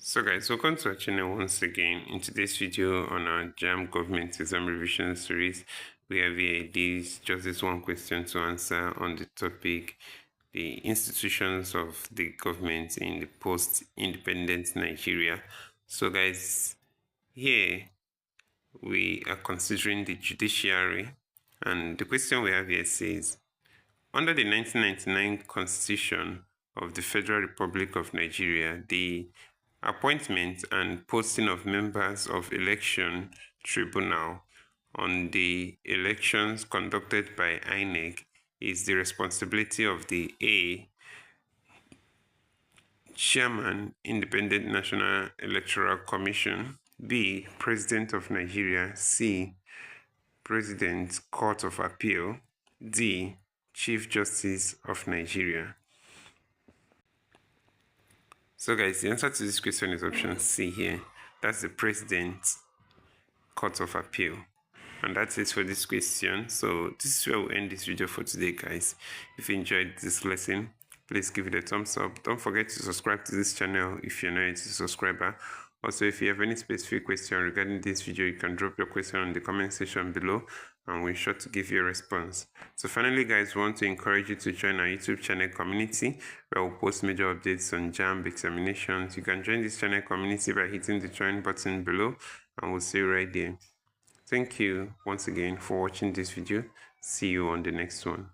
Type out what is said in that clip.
So guys, welcome to our channel once again. In today's video on our JAMB Government Exam Revision Series, we have here just this one question to answer on the topic, the institutions of the government in the post-independent Nigeria. So guys, here we are considering the judiciary, and the question we have here says, under the 1999 Constitution of the Federal Republic of Nigeria, the appointment and posting of members of election tribunal on the elections conducted by INEC is the responsibility of the A. Chairman, Independent National Electoral Commission, B. President of Nigeria, C. President, Court of Appeal, D. Chief Justice of Nigeria. So guys, the answer to this question is option C here. That's the President, Court of Appeal. And that's it for this question. So this is where we'll end this video for today, guys. If you enjoyed this lesson, please give it a thumbs up. Don't forget to subscribe to this channel if you're not a subscriber. Also, if you have any specific question regarding this video, you can drop your question in the comment section below and we'll be sure to give you a response. So finally, guys, we want to encourage you to join our YouTube channel community where we'll post major updates on JAMB examinations. You can join this channel community by hitting the join button below and we'll see you right there. Thank you once again for watching this video. See you on the next one.